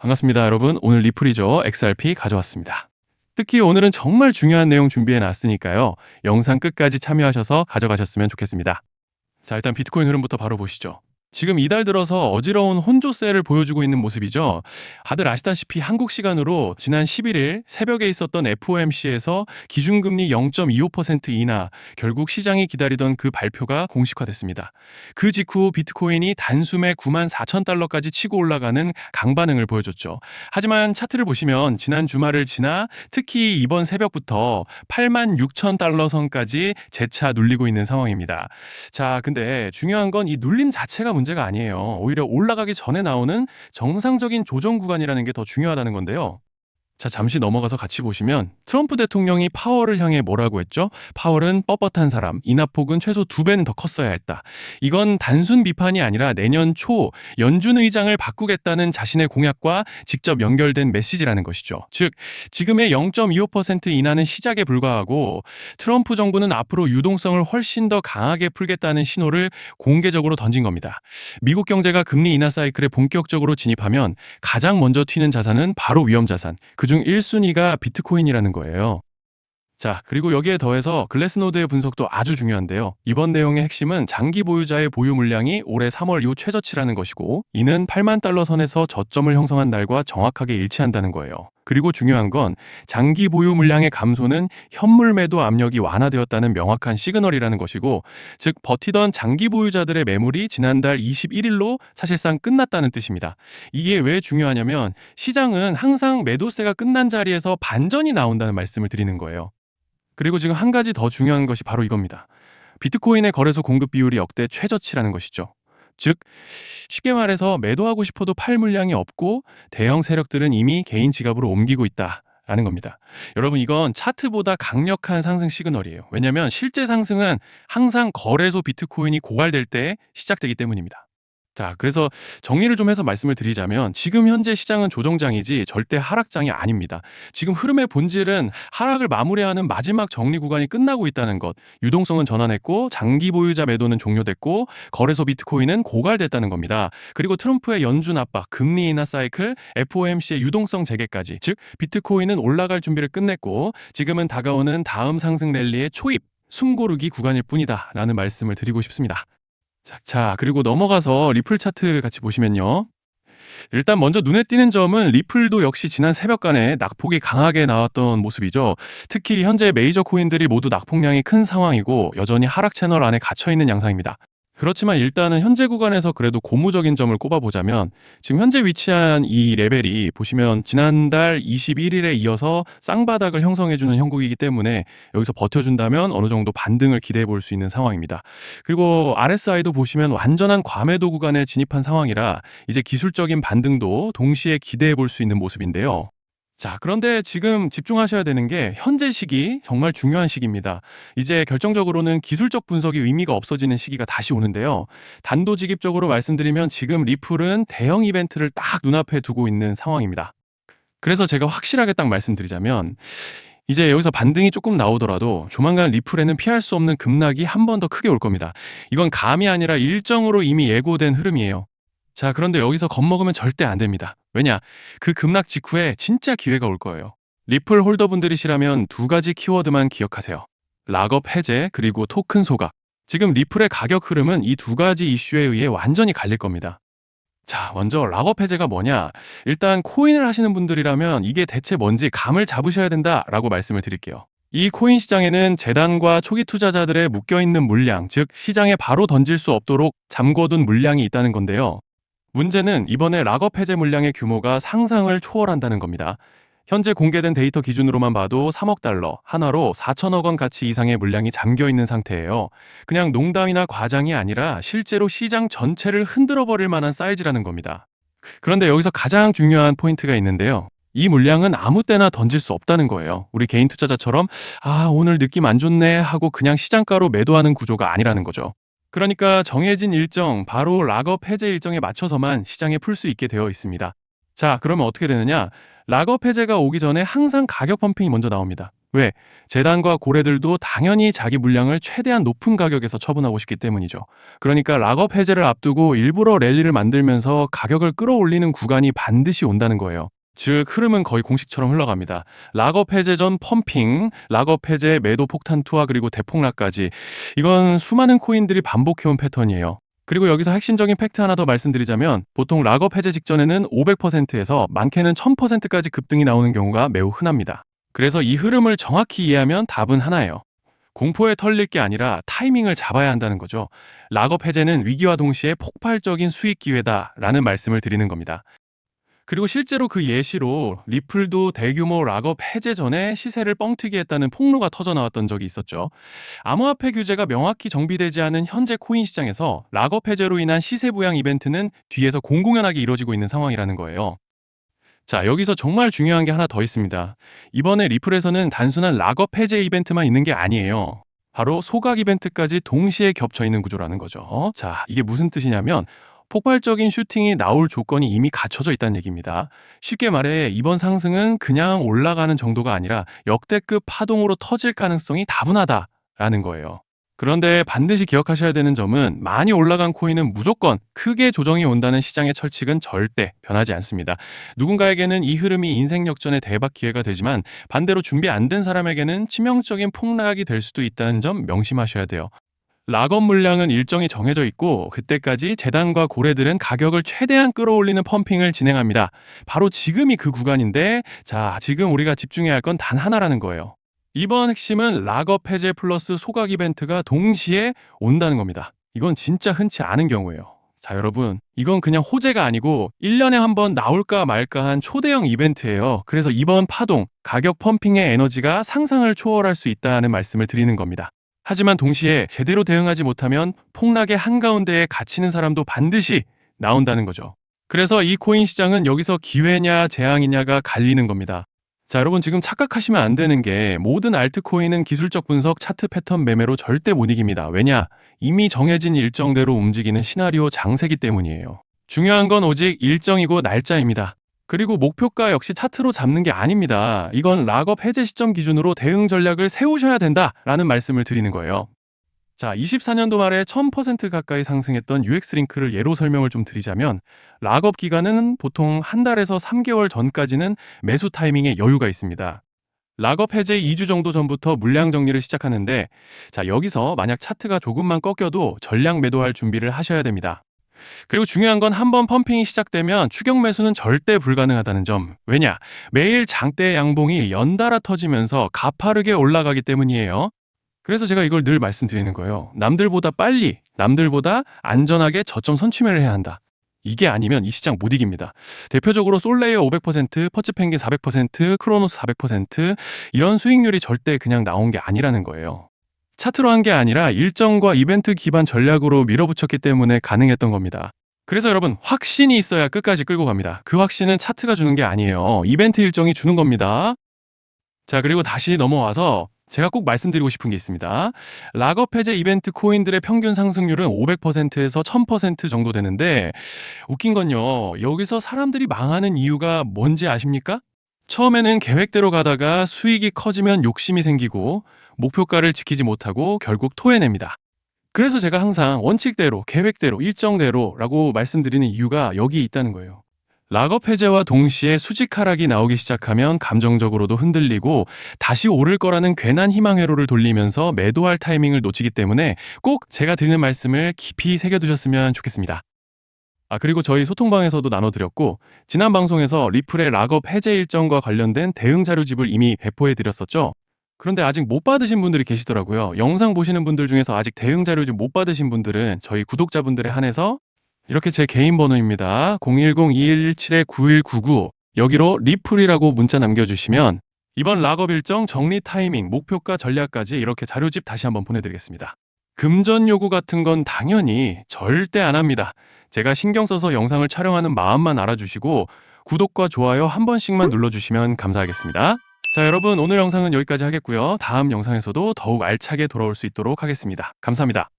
반갑습니다, 여러분. 오늘 리플이죠. XRP 가져왔습니다. 특히 오늘은 정말 중요한 내용 준비해 놨으니까요. 영상 끝까지 참여하셔서 가져가셨으면 좋겠습니다. 자, 일단 비트코인 흐름부터 바로 보시죠. 지금 이달 들어서 어지러운 혼조세를 보여주고 있는 모습이죠. 다들 아시다시피 한국 시간으로 지난 11일 새벽에 있었던 FOMC에서 기준금리 0.25% 인하, 결국 시장이 기다리던 그 발표가 공식화됐습니다. 그 직후 비트코인이 단숨에 94,000달러까지 치고 올라가는 강반응을 보여줬죠. 하지만 차트를 보시면 지난 주말을 지나 특히 이번 새벽부터 86,000달러 선까지 재차 눌리고 있는 상황입니다. 자, 근데 중요한 건 이 눌림 자체가 문제가 아니에요. 오히려 올라가기 전에 나오는 정상적인 조정 구간이라는 게 더 중요하다는 건데요. 자, 잠시 넘어가서 같이 보시면 트럼프 대통령이 파월을 향해 뭐라고 했죠? 파월은 뻣뻣한 사람, 인하폭은 최소 2배는 더 컸어야 했다. 이건 단순 비판이 아니라 내년 초 연준 의장을 바꾸겠다는 자신의 공약과 직접 연결된 메시지라는 것이죠. 즉, 지금의 0.25% 인하는 시작에 불과하고 트럼프 정부는 앞으로 유동성을 훨씬 더 강하게 풀겠다는 신호를 공개적으로 던진 겁니다. 미국 경제가 금리 인하 사이클에 본격적으로 진입하면 가장 먼저 튀는 자산은 바로 위험 자산. 그중 1순위가 비트코인이라는 거예요. 자, 그리고 여기에 더해서 글래스노드의 분석도 아주 중요한데요. 이번 내용의 핵심은 장기 보유자의 보유 물량이 올해 3월 이후 최저치라는 것이고, 이는 8만 달러 선에서 저점을 형성한 날과 정확하게 일치한다는 거예요. 그리고 중요한 건 장기 보유 물량의 감소는 현물 매도 압력이 완화되었다는 명확한 시그널이라는 것이고, 즉 버티던 장기 보유자들의 매물이 지난달 21일로 사실상 끝났다는 뜻입니다. 이게 왜 중요하냐면 시장은 항상 매도세가 끝난 자리에서 반전이 나온다는 말씀을 드리는 거예요. 그리고 지금 한 가지 더 중요한 것이 바로 이겁니다. 비트코인의 거래소 공급 비율이 역대 최저치라는 것이죠. 즉, 쉽게 말해서 매도하고 싶어도 팔 물량이 없고 대형 세력들은 이미 개인 지갑으로 옮기고 있다라는 겁니다. 여러분, 이건 차트보다 강력한 상승 시그널이에요. 왜냐하면 실제 상승은 항상 거래소 비트코인이 고갈될 때 시작되기 때문입니다. 자, 그래서 정리를 좀 해서 말씀을 드리자면 지금 현재 시장은 조정장이지 절대 하락장이 아닙니다. 지금 흐름의 본질은 하락을 마무리하는 마지막 정리 구간이 끝나고 있다는 것, 유동성은 전환했고 장기 보유자 매도는 종료됐고 거래소 비트코인은 고갈됐다는 겁니다. 그리고 트럼프의 연준 압박, 금리 인하 사이클, FOMC의 유동성 재개까지, 즉 비트코인은 올라갈 준비를 끝냈고 지금은 다가오는 다음 상승 랠리의 초입, 숨고르기 구간일 뿐이다 라는 말씀을 드리고 싶습니다. 자, 그리고 넘어가서 리플 차트 같이 보시면요. 일단 먼저 눈에 띄는 점은 리플도 역시 지난 새벽간에 낙폭이 강하게 나왔던 모습이죠. 특히 현재 메이저 코인들이 모두 낙폭량이 큰 상황이고 여전히 하락 채널 안에 갇혀있는 양상입니다. 그렇지만 일단은 현재 구간에서 그래도 고무적인 점을 꼽아보자면 지금 현재 위치한 이 레벨이 보시면 지난달 21일에 이어서 쌍바닥을 형성해주는 형국이기 때문에 여기서 버텨준다면 어느 정도 반등을 기대해 볼 수 있는 상황입니다. 그리고 RSI도 보시면 완전한 과매도 구간에 진입한 상황이라 이제 기술적인 반등도 동시에 기대해 볼 수 있는 모습인데요. 자, 그런데 지금 집중하셔야 되는 게 현재 시기 정말 중요한 시기입니다. 이제 결정적으로는 기술적 분석이 의미가 없어지는 시기가 다시 오는데요. 단도직입적으로 말씀드리면 지금 리플은 대형 이벤트를 딱 눈앞에 두고 있는 상황입니다. 그래서 제가 확실하게 딱 말씀드리자면 이제 여기서 반등이 조금 나오더라도 조만간 리플에는 피할 수 없는 급락이 한 번 더 크게 올 겁니다. 이건 감이 아니라 일정으로 이미 예고된 흐름이에요. 자, 그런데 여기서 겁먹으면 절대 안 됩니다. 왜냐? 그 급락 직후에 진짜 기회가 올 거예요. 리플 홀더분들이시라면 두 가지 키워드만 기억하세요. 락업 해제 그리고 토큰 소각. 지금 리플의 가격 흐름은 이 두 가지 이슈에 의해 완전히 갈릴 겁니다. 자, 먼저 락업 해제가 뭐냐? 일단 코인을 하시는 분들이라면 이게 대체 뭔지 감을 잡으셔야 된다라고 말씀을 드릴게요. 이 코인 시장에는 재단과 초기 투자자들의 묶여있는 물량, 즉 시장에 바로 던질 수 없도록 잠궈둔 물량이 있다는 건데요. 문제는 이번에 락업 해제 물량의 규모가 상상을 초월한다는 겁니다. 현재 공개된 데이터 기준으로만 봐도 3억 달러, 한화로 4천억 원 가치 이상의 물량이 잠겨 있는 상태예요. 그냥 농담이나 과장이 아니라 실제로 시장 전체를 흔들어 버릴 만한 사이즈라는 겁니다. 그런데 여기서 가장 중요한 포인트가 있는데요. 이 물량은 아무 때나 던질 수 없다는 거예요. 우리 개인 투자자처럼 오늘 느낌 안 좋네 하고 그냥 시장가로 매도하는 구조가 아니라는 거죠. 그러니까 정해진 일정, 바로 락업 해제 일정에 맞춰서만 시장에 풀 수 있게 되어 있습니다. 자, 그러면 어떻게 되느냐? 락업 해제가 오기 전에 항상 가격 펌핑이 먼저 나옵니다. 왜? 재단과 고래들도 당연히 자기 물량을 최대한 높은 가격에서 처분하고 싶기 때문이죠. 그러니까 락업 해제를 앞두고 일부러 랠리를 만들면서 가격을 끌어올리는 구간이 반드시 온다는 거예요. 즉 흐름은 거의 공식처럼 흘러갑니다. 락업 해제 전 펌핑, 락업 해제 매도 폭탄 투하 그리고 대폭락까지 이건 수많은 코인들이 반복해온 패턴이에요. 그리고 여기서 핵심적인 팩트 하나 더 말씀드리자면 보통 락업 해제 직전에는 500%에서 많게는 1000%까지 급등이 나오는 경우가 매우 흔합니다. 그래서 이 흐름을 정확히 이해하면 답은 하나예요. 공포에 털릴 게 아니라 타이밍을 잡아야 한다는 거죠. 락업 해제는 위기와 동시에 폭발적인 수익 기회다라는 말씀을 드리는 겁니다. 그리고 실제로 그 예시로 리플도 대규모 락업 해제 전에 시세를 뻥튀기 했다는 폭로가 터져 나왔던 적이 있었죠. 암호화폐 규제가 명확히 정비되지 않은 현재 코인 시장에서 락업 해제로 인한 시세 부양 이벤트는 뒤에서 공공연하게 이루어지고 있는 상황이라는 거예요. 자, 여기서 정말 중요한 게 하나 더 있습니다. 이번에 리플에서는 단순한 락업 해제 이벤트만 있는 게 아니에요. 바로 소각 이벤트까지 동시에 겹쳐 있는 구조라는 거죠. 자, 이게 무슨 뜻이냐면 폭발적인 슈팅이 나올 조건이 이미 갖춰져 있다는 얘기입니다. 쉽게 말해 이번 상승은 그냥 올라가는 정도가 아니라 역대급 파동으로 터질 가능성이 다분하다라는 거예요. 그런데 반드시 기억하셔야 되는 점은 많이 올라간 코인은 무조건 크게 조정이 온다는 시장의 철칙은 절대 변하지 않습니다. 누군가에게는 이 흐름이 인생 역전의 대박 기회가 되지만 반대로 준비 안 된 사람에게는 치명적인 폭락이 될 수도 있다는 점 명심하셔야 돼요. 락업 물량은 일정이 정해져 있고 그때까지 재단과 고래들은 가격을 최대한 끌어올리는 펌핑을 진행합니다. 바로 지금이 그 구간인데 자, 지금 우리가 집중해야 할 건 단 하나라는 거예요. 이번 핵심은 락업 해제 플러스 소각 이벤트가 동시에 온다는 겁니다. 이건 진짜 흔치 않은 경우예요. 자, 여러분, 이건 그냥 호재가 아니고 1년에 한 번 나올까 말까 한 초대형 이벤트예요. 그래서 이번 파동, 가격 펌핑의 에너지가 상상을 초월할 수 있다는 말씀을 드리는 겁니다. 하지만 동시에 제대로 대응하지 못하면 폭락의 한가운데에 갇히는 사람도 반드시 나온다는 거죠. 그래서 이 코인 시장은 여기서 기회냐 재앙이냐가 갈리는 겁니다. 자, 여러분 지금 착각하시면 안 되는 게 모든 알트코인은 기술적 분석, 차트 패턴 매매로 절대 못 이깁니다. 왜냐? 이미 정해진 일정대로 움직이는 시나리오 장세기 때문이에요. 중요한 건 오직 일정이고 날짜입니다. 그리고 목표가 역시 차트로 잡는 게 아닙니다. 이건 락업 해제 시점 기준으로 대응 전략을 세우셔야 된다라는 말씀을 드리는 거예요. 자, 24년도 말에 1000% 가까이 상승했던 UX링크를 예로 설명을 좀 드리자면 락업 기간은 보통 한 달에서 3개월 전까지는 매수 타이밍에 여유가 있습니다. 락업 해제 2주 정도 전부터 물량 정리를 시작하는데 자, 여기서 만약 차트가 조금만 꺾여도 전량 매도할 준비를 하셔야 됩니다. 그리고 중요한 건 한 번 펌핑이 시작되면 추격 매수는 절대 불가능하다는 점. 왜냐? 매일 장대 양봉이 연달아 터지면서 가파르게 올라가기 때문이에요. 그래서 제가 이걸 늘 말씀드리는 거예요. 남들보다 빨리, 남들보다 안전하게 저점 선취매를 해야 한다. 이게 아니면 이 시장 못 이깁니다. 대표적으로 솔레이어 500%, 퍼츠펭귄 400%, 크로노스 400% 이런 수익률이 절대 그냥 나온 게 아니라는 거예요. 차트로 한 게 아니라 일정과 이벤트 기반 전략으로 밀어붙였기 때문에 가능했던 겁니다. 그래서 여러분 확신이 있어야 끝까지 끌고 갑니다. 그 확신은 차트가 주는 게 아니에요. 이벤트 일정이 주는 겁니다. 자, 그리고 다시 넘어와서 제가 꼭 말씀드리고 싶은 게 있습니다. 락업 해제 이벤트 코인들의 평균 상승률은 500%에서 1000% 정도 되는데 웃긴 건요. 여기서 사람들이 망하는 이유가 뭔지 아십니까? 처음에는 계획대로 가다가 수익이 커지면 욕심이 생기고 목표가를 지키지 못하고 결국 토해냅니다. 그래서 제가 항상 원칙대로, 계획대로, 일정대로라고 말씀드리는 이유가 여기 있다는 거예요. 락업 해제와 동시에 수직 하락이 나오기 시작하면 감정적으로도 흔들리고 다시 오를 거라는 괜한 희망 회로를 돌리면서 매도할 타이밍을 놓치기 때문에 꼭 제가 드리는 말씀을 깊이 새겨두셨으면 좋겠습니다. 그리고 저희 소통방에서도 나눠드렸고 지난 방송에서 리플의 락업 해제 일정과 관련된 대응 자료집을 이미 배포해드렸었죠. 그런데 아직 못 받으신 분들이 계시더라고요. 영상 보시는 분들 중에서 아직 대응 자료집 못 받으신 분들은 저희 구독자분들에 한해서 이렇게 제 개인 번호입니다. 010-2117-9199 여기로 리플이라고 문자 남겨주시면 이번 락업 일정 정리 타이밍, 목표가 전략까지 이렇게 자료집 다시 한번 보내드리겠습니다. 금전 요구 같은 건 당연히 절대 안 합니다. 제가 신경 써서 영상을 촬영하는 마음만 알아주시고 구독과 좋아요 한 번씩만 눌러주시면 감사하겠습니다. 자, 여러분 오늘 영상은 여기까지 하겠고요. 다음 영상에서도 더욱 알차게 돌아올 수 있도록 하겠습니다. 감사합니다.